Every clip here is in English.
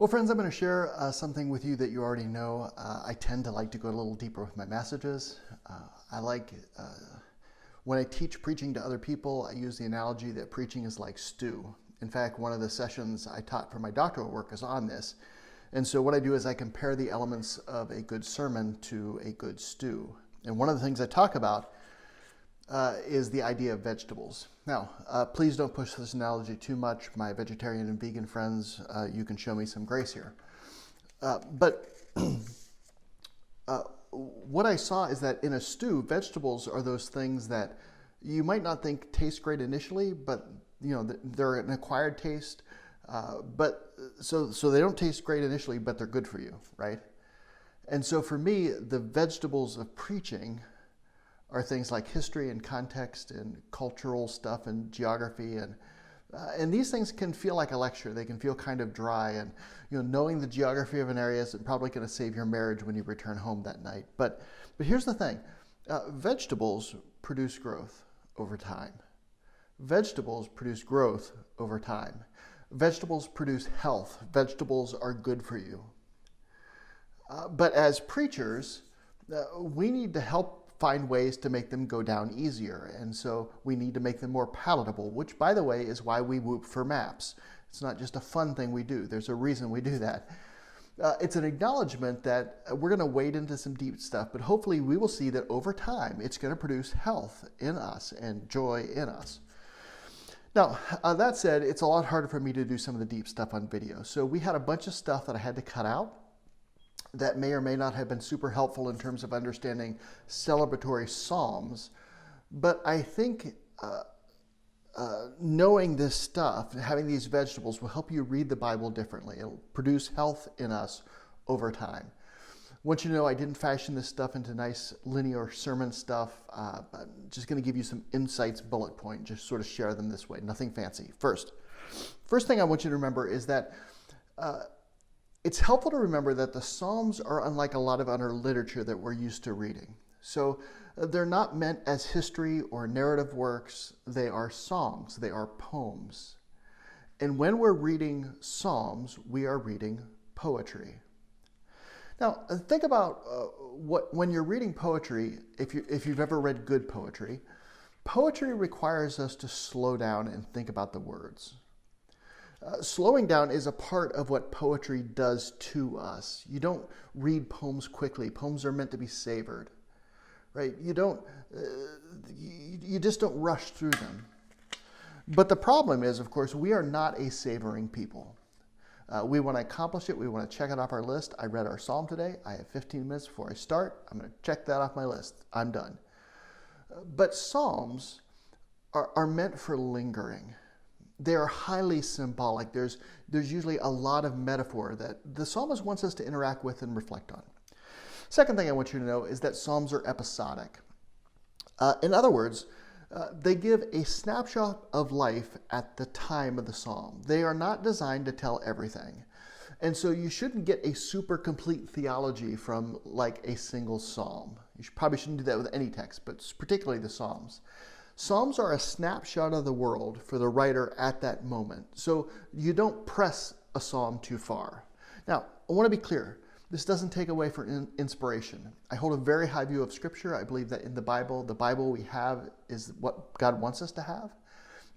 Well, friends, I'm going to share something with you that you already know. I tend to like to go a little deeper with my messages. I like, when I teach preaching to other people, I use the analogy that preaching is like stew. In fact, one of the sessions I taught for my doctoral work is on this. And so what I do is I compare the elements of a good sermon to a good stew. And one of the things I talk about is the idea of vegetables. Now, please don't push this analogy too much. My vegetarian and vegan friends, you can show me some grace here. But what I saw is that in a stew, vegetables are those things that you might not think taste great initially, but they're an acquired taste. So they don't taste great initially, but they're good for you, right? And so for me, the vegetables of preaching are things like history and context and cultural stuff and geography, and these things can feel like a lecture. They can feel kind of dry, and knowing the geography of an area is probably going to save your marriage when you return home that night. But here's the thing: vegetables produce growth over time. Vegetables produce growth over time. Vegetables produce health. Vegetables are good for you. But as preachers, we need to help find ways to make them go down easier. And so we need to make them more palatable, which, by the way, is why we whoop for maps. It's not just a fun thing we do. There's a reason we do that. It's an acknowledgement that we're going to wade into some deep stuff, but hopefully we will see that over time it's going to produce health in us and joy in us. Now, that said, it's a lot harder for me to do some of the deep stuff on video. So we had a bunch of stuff that I had to cut out that may or may not have been super helpful in terms of understanding celebratory psalms. But I think knowing this stuff, having these vegetables, will help you read the Bible differently. It'll produce health in us over time. I want you to know I didn't fashion this stuff into nice linear sermon stuff. I'm just going to give you some insights, bullet point, just sort of share them this way. Nothing fancy. First thing I want you to remember is that it's helpful to remember that the Psalms are unlike a lot of other literature that we're used to reading. So they're not meant as history or narrative works. They are songs. They are poems. And when we're reading Psalms, we are reading poetry. Now, think about when you're reading poetry, if you've ever read good poetry, poetry requires us to slow down and think about the words. Slowing down is a part of what poetry does to us. You don't read poems quickly. Poems are meant to be savored, right? You just don't rush through them. But the problem is, of course, we are not a savoring people. We want to accomplish it. We want to check it off our list. I read our psalm today. I have 15 minutes before I start. I'm going to check that off my list. I'm done. But psalms are meant for lingering. They are highly symbolic. There's usually a lot of metaphor that the psalmist wants us to interact with and reflect on. Second thing I want you to know is that psalms are episodic. In other words, they give a snapshot of life at the time of the psalm. They are not designed to tell everything. And so you shouldn't get a super complete theology from like a single psalm. You probably shouldn't do that with any text, but particularly the Psalms. Psalms are a snapshot of the world for the writer at that moment. So you don't press a psalm too far. Now, I want to be clear. This doesn't take away from inspiration. I hold a very high view of Scripture. I believe that in the Bible we have is what God wants us to have.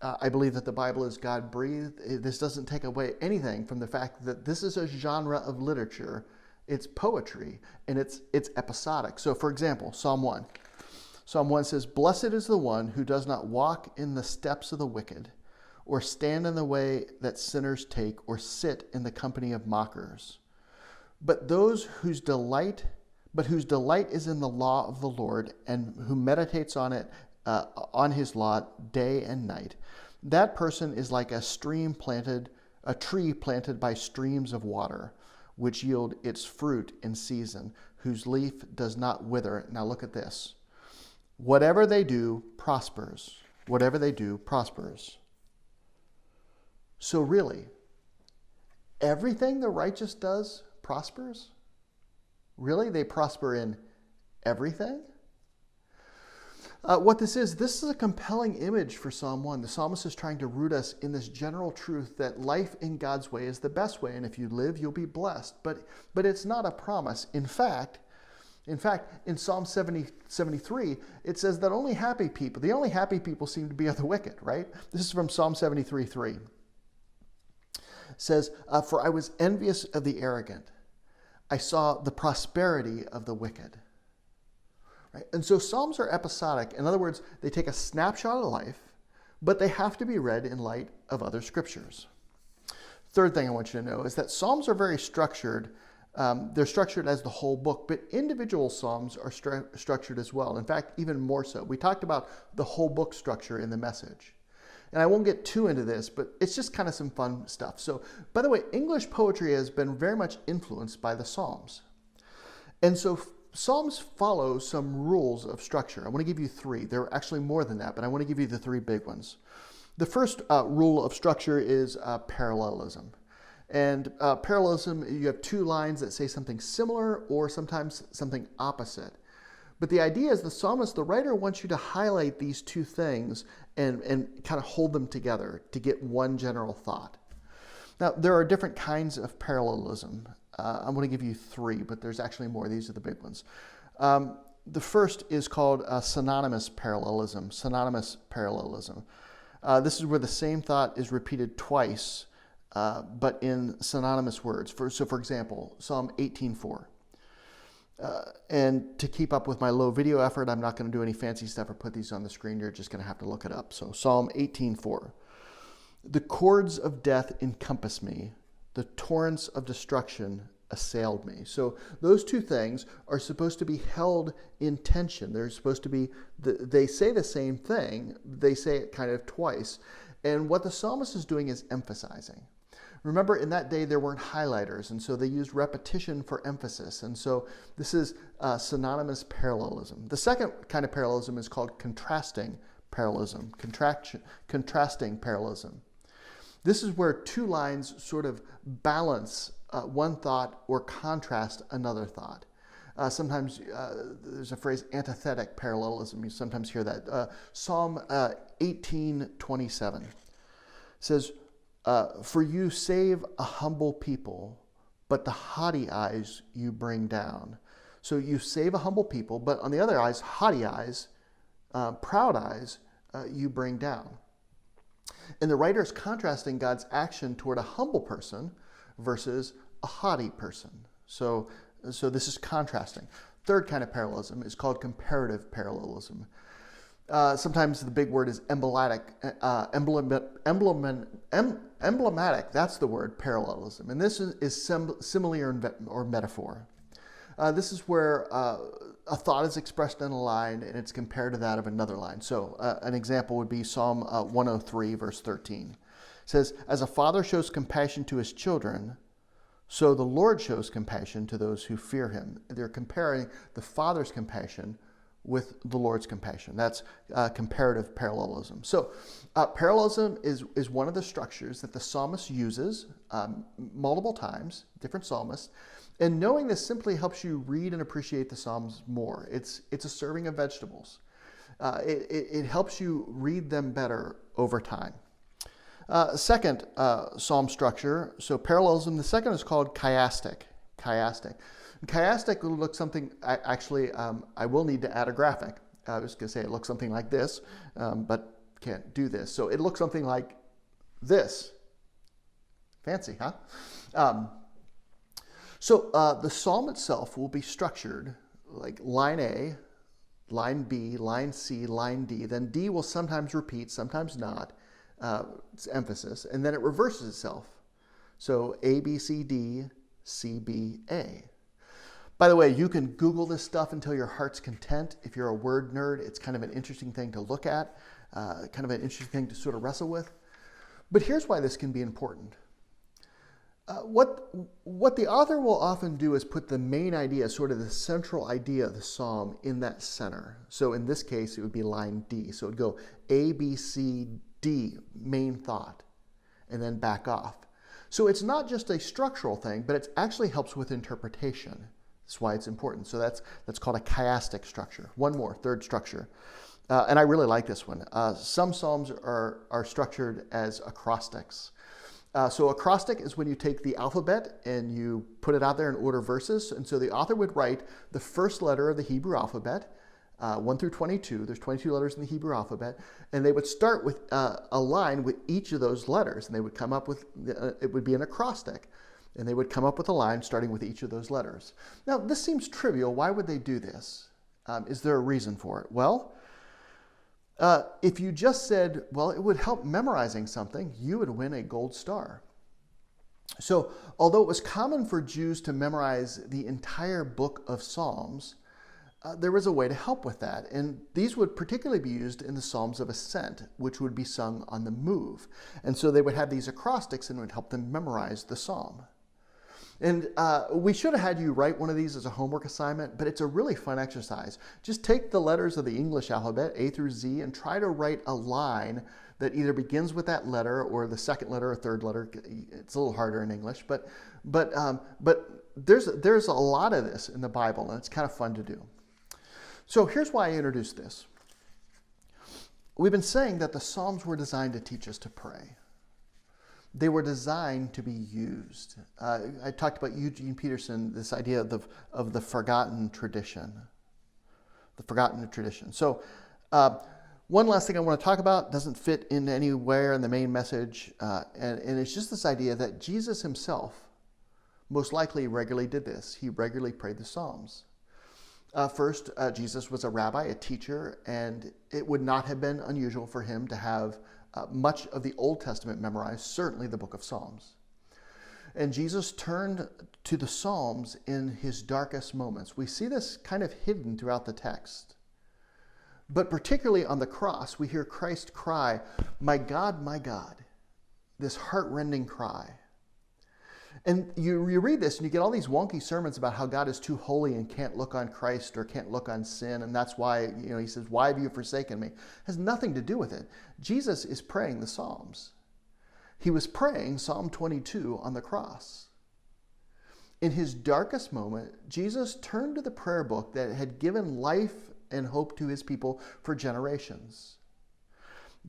I believe that the Bible is God-breathed. This doesn't take away anything from the fact that this is a genre of literature. It's poetry, and it's episodic. So, for example, Psalm 1. Psalm 1 says, "Blessed is the one who does not walk in the steps of the wicked, or stand in the way that sinners take, or sit in the company of mockers. But whose delight is in the law of the Lord, and who meditates on it, on his law day and night. That person is like a tree planted by streams of water, which yield its fruit in season, whose leaf does not wither." Now look at this. "Whatever they do prospers." Whatever they do prospers. So really, everything the righteous does prospers? Really? They prosper in everything? What this is a compelling image for Psalm 1. The psalmist is trying to root us in this general truth that life in God's way is the best way, and if you live, you'll be blessed. But it's not a promise. In fact, in Psalm 73, it says that the only happy people seem to be the wicked, right? This is from Psalm 73:3. It says, "For I was envious of the arrogant. I saw the prosperity of the wicked." Right? And so Psalms are episodic. In other words, they take a snapshot of life, but they have to be read in light of other scriptures. Third thing I want you to know is that Psalms are very structured. They're structured as the whole book, but individual Psalms are structured as well. In fact, even more so. We talked about the whole book structure in the message. And I won't get too into this, but it's just kind of some fun stuff. So, by the way, English poetry has been very much influenced by the Psalms. And so Psalms follow some rules of structure. I want to give you three. There are actually more than that, but I want to give you the three big ones. The first rule of structure is parallelism. And parallelism, you have two lines that say something similar or sometimes something opposite. But the idea is the psalmist, the writer, wants you to highlight these two things and kind of hold them together to get one general thought. Now, there are different kinds of parallelism. I'm going to give you three, but there's actually more. These are the big ones. The first is called synonymous parallelism. Synonymous parallelism. This is where the same thought is repeated twice, but in synonymous words. For example, Psalm 18:4. And to keep up with my low video effort, I'm not going to do any fancy stuff or put these on the screen. You're just going to have to look it up. So Psalm 18:4. "The cords of death encompass me. The torrents of destruction assailed me." So those two things are supposed to be held in tension. They're supposed to be, they say the same thing. They say it kind of twice. And what the psalmist is doing is emphasizing. Remember, in that day, there weren't highlighters, and so they used repetition for emphasis. And so this is synonymous parallelism. The second kind of parallelism is called contrasting parallelism. Contrasting parallelism. This is where two lines sort of balance one thought or contrast another thought. Sometimes there's a phrase, antithetic parallelism. You sometimes hear that. Psalm 18:27 says, "For you save a humble people, but the haughty eyes you bring down." So you save a humble people, but on the other eyes, haughty eyes, proud eyes, you bring down. And the writer is contrasting God's action toward a humble person versus a haughty person. So this is contrasting. Third kind of parallelism is called comparative parallelism. Sometimes the big word is emblematic. That's the word, parallelism. And this is simile or metaphor. This is where a thought is expressed in a line and it's compared to that of another line. So an example would be Psalm 103, verse 13. It says, "As a father shows compassion to his children, so the Lord shows compassion to those who fear him." They're comparing the father's compassion with the Lord's compassion. That's comparative parallelism. So parallelism is one of the structures that the psalmist uses multiple times, different psalmists. And knowing this simply helps you read and appreciate the Psalms more. It's a serving of vegetables. It helps you read them better over time. Second Psalm structure, so parallelism, the second is called chiastic. Chiastic. And chiastic will look something, actually, I will need to add a graphic. I was going to say it looks something like this, but can't do this. So it looks something like this. Fancy, huh? So the psalm itself will be structured like line A, line B, line C, line D. Then D will sometimes repeat, sometimes not. It's emphasis. And then it reverses itself. So A, B, C, D, C, B, A. By the way, you can Google this stuff until your heart's content. If you're a word nerd, it's kind of an interesting thing to look at, kind of an interesting thing to sort of wrestle with. But here's why this can be important. What the author will often do is put the main idea, sort of the central idea of the psalm, in that center. So in this case, it would be line D. So it would go A, B, C, D, main thought, and then back off. So it's not just a structural thing, but it actually helps with interpretation. That's why it's important. So that's called a chiastic structure. One more, third structure. And I really like this one. Some psalms are structured as acrostics. So acrostic is when you take the alphabet and you put it out there in order verses. And so the author would write the first letter of the Hebrew alphabet, 1 through 22. There's 22 letters in the Hebrew alphabet. And they would start with a line with each of those letters. And they would come up with, it would be an acrostic. And they would come up with a line starting with each of those letters. Now, this seems trivial. Why would they do this? Is there a reason for it? Well, if you just said, well, it would help memorizing something, you would win a gold star. So, although it was common for Jews to memorize the entire book of Psalms, there was a way to help with that. And these would particularly be used in the Psalms of Ascent, which would be sung on the move. And so they would have these acrostics and it would help them memorize the psalm. And we should have had you write one of these as a homework assignment, but it's a really fun exercise. Just take the letters of the English alphabet, A through Z, and try to write a line that either begins with that letter or the second letter or third letter. It's a little harder in English, but there's a lot of this in the Bible, and it's kind of fun to do. So here's why I introduced this. We've been saying that the Psalms were designed to teach us to pray. They were designed to be used. I talked about Eugene Peterson, this idea of the forgotten tradition. The forgotten tradition. So one last thing I want to talk about, doesn't fit in anywhere in the main message, and it's just this idea that Jesus himself most likely regularly did this. He regularly prayed the Psalms. First, Jesus was a rabbi, a teacher, and it would not have been unusual for him to have much of the Old Testament memorized, certainly the book of Psalms. And Jesus turned to the Psalms in his darkest moments. We see this kind of hidden throughout the text. But particularly on the cross, we hear Christ cry, my God, this heart-rending cry. And you read this and you get all these wonky sermons about how God is too holy and can't look on Christ or can't look on sin. And that's why, he says, why have you forsaken me? It has nothing to do with it. Jesus is praying the Psalms. He was praying Psalm 22 on the cross. In his darkest moment, Jesus turned to the prayer book that had given life and hope to his people for generations.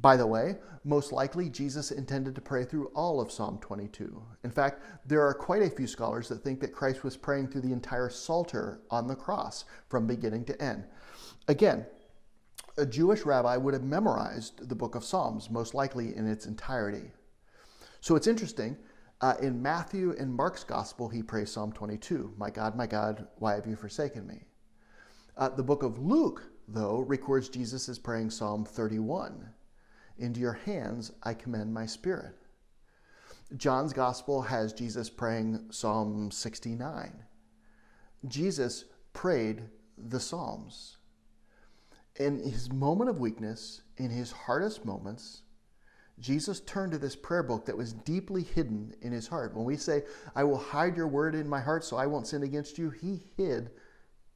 By the way, most likely Jesus intended to pray through all of Psalm 22. In fact, there are quite a few scholars that think that Christ was praying through the entire Psalter on the cross from beginning to end. Again, a Jewish rabbi would have memorized the book of Psalms, most likely in its entirety. So it's interesting, in Matthew and Mark's gospel, he prays Psalm 22, my God, why have you forsaken me? The book of Luke, though, records Jesus as praying Psalm 31. Into your hands I commend my spirit. John's gospel has Jesus praying Psalm 69. Jesus prayed the Psalms. In his moment of weakness, in his hardest moments, Jesus turned to this prayer book that was deeply hidden in his heart. When we say, I will hide your word in my heart so I won't sin against you, he hid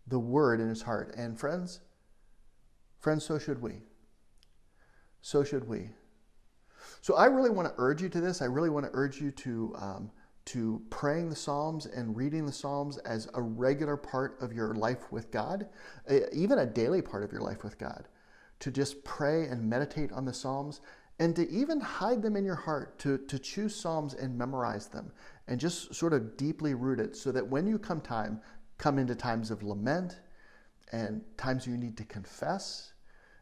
the word in his heart. And friends, so should we. So should we. So I really want to urge you to this. I really want to urge you to praying the Psalms and reading the Psalms as a regular part of your life with God, even a daily part of your life with God, to just pray and meditate on the Psalms and to even hide them in your heart, to choose Psalms and memorize them and just sort of deeply root it so that when you come into times of lament and times you need to confess,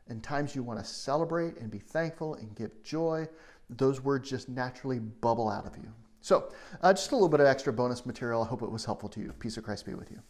and times you want to celebrate and be thankful and give joy, those words just naturally bubble out of you. So just a little bit of extra bonus material. I hope it was helpful to you. Peace of Christ be with you.